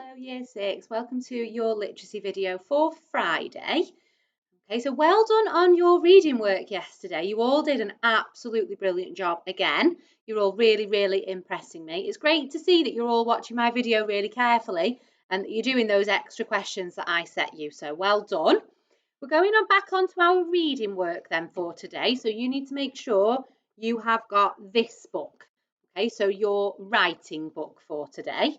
Hello Year 6, welcome to your literacy video for Friday. Okay, so well done on your reading work yesterday. You all did an absolutely brilliant job again. You're all really impressing me. It's great to see that you're all watching my video really carefully and that you're doing those extra questions that I set you, so well done. We're going on back onto our reading work then for today, so you need to make sure you have got this book. Okay, so your writing book for today.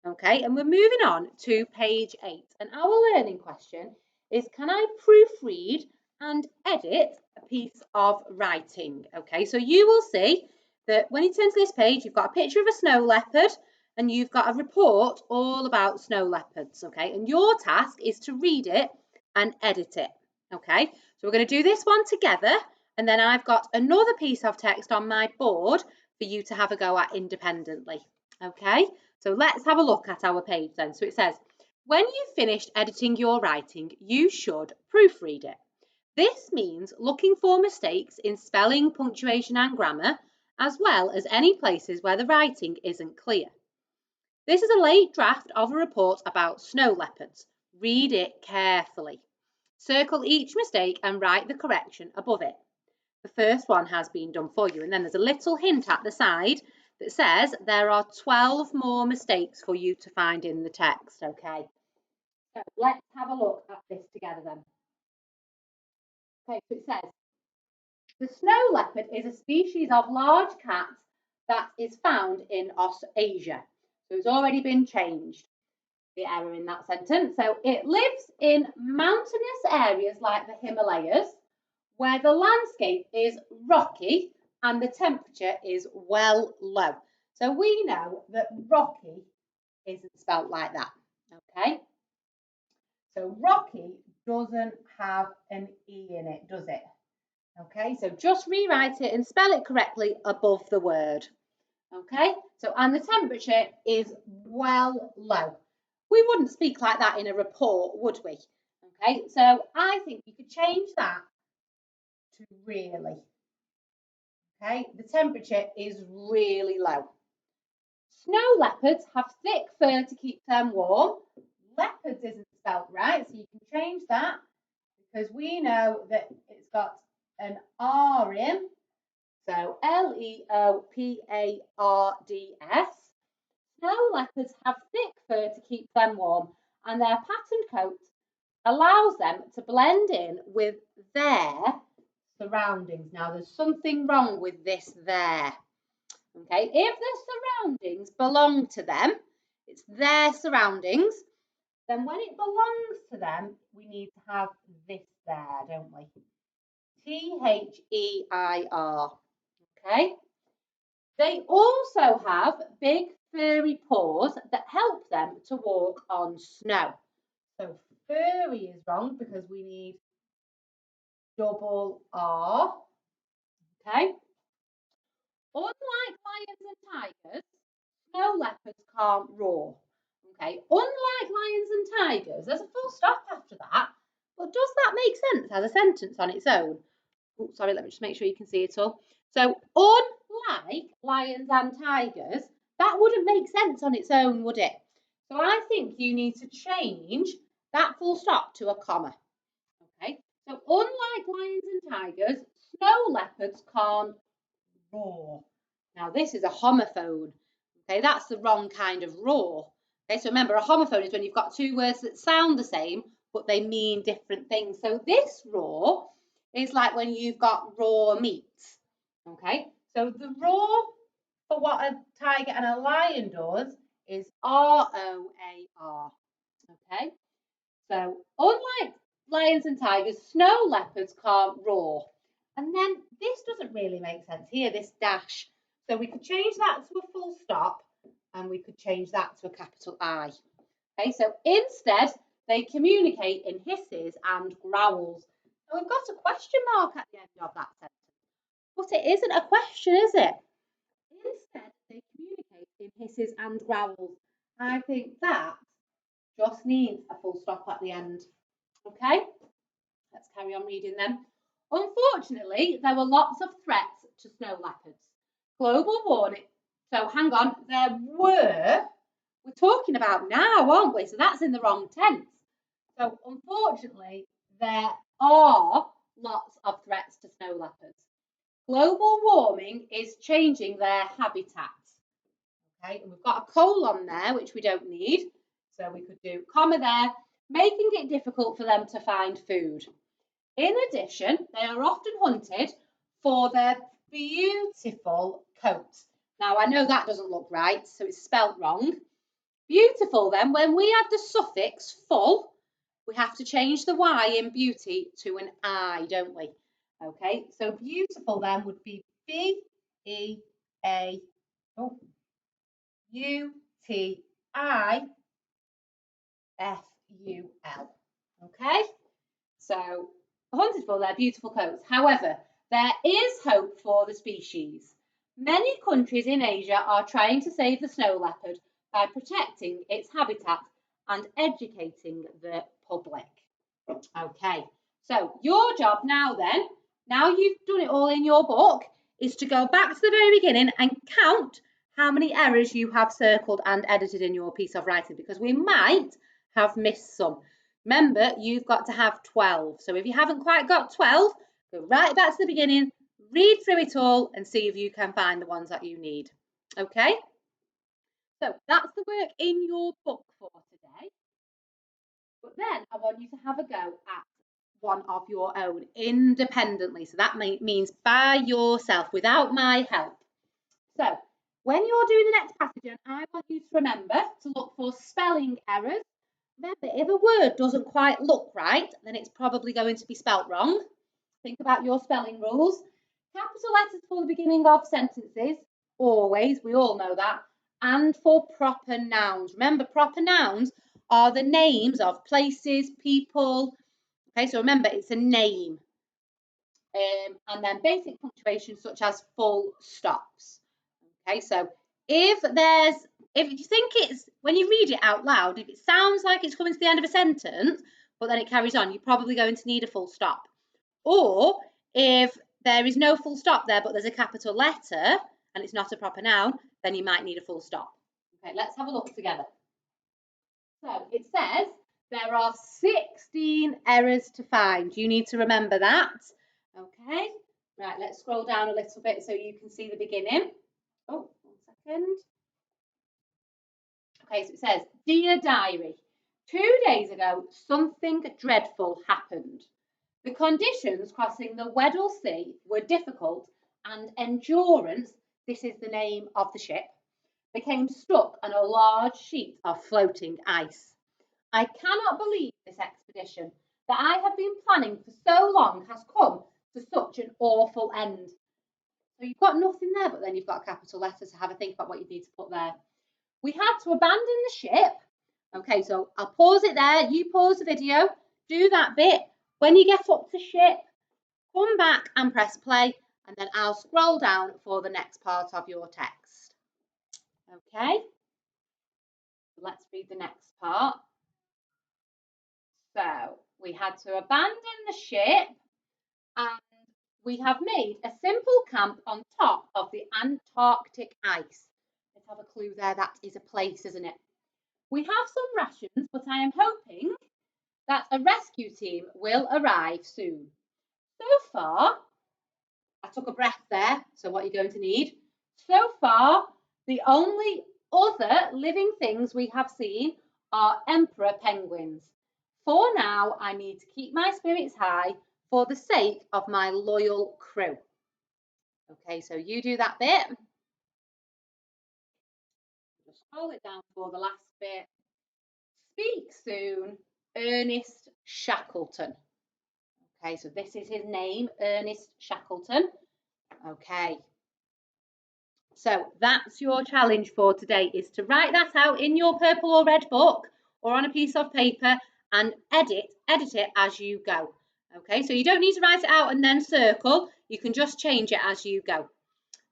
Okay, and we're moving on to page 8. And our learning question is, can I proofread and edit a piece of writing? Okay, so you will see that when you turn to this page, you've got a picture of a snow leopard and you've got a report all about snow leopards. Okay, and your task is to read it and edit it. Okay, so we're going to do this one together, and then I've got another piece of text on my board for you to have a go at independently. Okay, so let's have a look at our page then. So it says, when you've finished editing your writing, you should proofread it. This means looking for mistakes in spelling, punctuation and grammar, as well as any places where the writing isn't clear. This is a late draft of a report about snow leopards. Read it carefully. Circle each mistake and write the correction above it. The first one has been done for you, and then there's a little hint at the side that says there are 12 more mistakes for you to find in the text. Okay, so let's have a look at this together then. Okay, so it says, the snow leopard is a species of large cat that is found in Austrasia. So it's already been changed, the error in that sentence. So it lives in mountainous areas like the Himalayas, where the landscape is rocky and the temperature is well low. So we know that rocky isn't spelt like that, okay? So rocky doesn't have an E in it, does it? Okay, so just rewrite it and spell it correctly above the word. Okay, so and the temperature is well low. We wouldn't speak like that in a report, would we? Okay, so I think you could change that to really. Okay, the temperature is really low. Snow leopards have thick fur to keep them warm. Leopards isn't spelt right, so you can change that because we know that it's got an R in. So Leopards. Snow leopards have thick fur to keep them warm, and their patterned coat allows them to blend in with their surroundings. Now, there's something wrong with this there. Okay, if the surroundings belong to them, it's their surroundings, then when it belongs to them, we need to have this there, don't we? T-H-E-I-R. Okay. They also have big furry paws that help them to walk on snow. So furry is wrong because we need double R. Okay. Unlike lions and tigers, snow leopards can't roar. Okay. Unlike lions and tigers, there's a full stop after that. But does that make sense as a sentence on its own? Oh, sorry, let me just make sure you can see it all. So, unlike lions and tigers, that wouldn't make sense on its own, would it? So I think you need to change that full stop to a comma. Okay, so unlike lions and tigers, snow leopards can't roar. Now, this is a homophone. Okay, that's the wrong kind of roar. Okay, so remember, a homophone is when you've got two words that sound the same, but they mean different things. So this roar is like when you've got raw meat. Okay, so the roar for what a tiger and a lion does is R-O-A-R. Okay, so unlike lions and tigers, snow leopards can't roar. And then this doesn't really make sense here, this dash. So we could change that to a full stop and we could change that to a capital I. Okay, so instead they communicate in hisses and growls. And we've got a question mark at the end of that sentence. But it isn't a question, is it? Instead they communicate in hisses and growls. I think that just needs a full stop at the end. Okay, let's carry on reading then. Unfortunately, there were lots of threats to snow leopards. Global warming. So hang on, there were. we're talking about now, aren't we? So that's in the wrong tense. So unfortunately, there are lots of threats to snow leopards. Global warming is changing their habitats. Okay, and we've got a colon there, which we don't need. So we could do comma there, making it difficult for them to find food. In addition, they are often hunted for their beautiful coats. Now, I know that doesn't look right, so it's spelt wrong. Beautiful, then, when we add the suffix full, we have to change the Y in beauty to an I, don't we? Okay, so beautiful then would be B-E-A-U-T-I-F-U-L. Okay, so hunted for their beautiful coats. However, there is hope for the species. Many countries in Asia are trying to save the snow leopard by protecting its habitat and educating the public. Okay, so your job now then, now you've done it all in your book, is to go back to the very beginning and count how many errors you have circled and edited in your piece of writing, because we might have missed some. Remember, you've got to have 12. So if you haven't quite got 12, go right back to the beginning, read through it all and see if you can find the ones that you need. Okay? So that's the work in your book for today. But then I want you to have a go at one of your own independently. So that means by yourself, without my help. So when you're doing the next passage, I want you to remember to look for spelling errors. Remember, if a word doesn't quite look right, then it's probably going to be spelt wrong. Think about your spelling rules. Capital letters for the beginning of sentences, always, we all know that. And for proper nouns. Remember, proper nouns are the names of places, people. Okay, so remember, it's a name. And then basic punctuation such as full stops. Okay, so if you think it's, when you read it out loud, if it sounds like it's coming to the end of a sentence, but then it carries on, you're probably going to need a full stop. Or if there is no full stop there, but there's a capital letter and it's not a proper noun, then you might need a full stop. Okay, let's have a look together. So it says there are 16 errors to find. You need to remember that. Okay, right, let's scroll down a little bit so you can see the beginning. Oh, 1 second. Okay, so it says, Dear Diary, 2 days ago, something dreadful happened. The conditions crossing the Weddell Sea were difficult and Endurance, this is the name of the ship, became stuck on a large sheet of floating ice. I cannot believe this expedition that I have been planning for so long has come to such an awful end. So you've got nothing there, but then you've got a capital letter to have a think about what you need to put there. We had to abandon the ship. Okay, so I'll pause it there. You pause the video, do that bit. When you get up to ship, come back and press play, and then I'll scroll down for the next part of your text. Okay, let's read the next part. So we had to abandon the ship and we have made a simple camp on top of the Antarctic ice. Let's have a clue there. That is a place, isn't it? We have some rations, but I am hoping that a rescue team will arrive soon. So far, I took a breath there, so what you're going to need. So far, the only other living things we have seen are emperor penguins. For now, I need to keep my spirits high for the sake of my loyal crew. Okay, so you do that bit. Just scroll it down for the last bit. Speak soon, Ernest Shackleton. Okay, so this is his name, Ernest Shackleton. Okay. So that's your challenge for today, is to write that out in your purple or red book or on a piece of paper and edit it as you go. Okay, so you don't need to write it out and then circle. You can just change it as you go.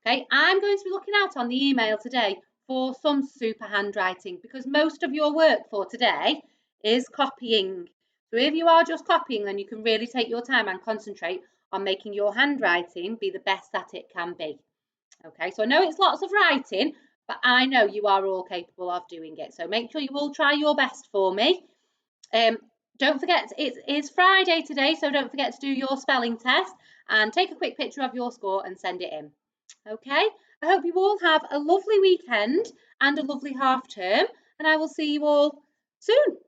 Okay, I'm going to be looking out on the email today for some super handwriting, because most of your work for today is copying. So if you are just copying, then you can really take your time and concentrate on making your handwriting be the best that it can be. Okay, so I know it's lots of writing, but I know you are all capable of doing it. So make sure you all try your best for me. Don't forget, it is Friday today, so don't forget to do your spelling test and take a quick picture of your score and send it in. Okay, I hope you all have a lovely weekend and a lovely half term, and I will see you all soon.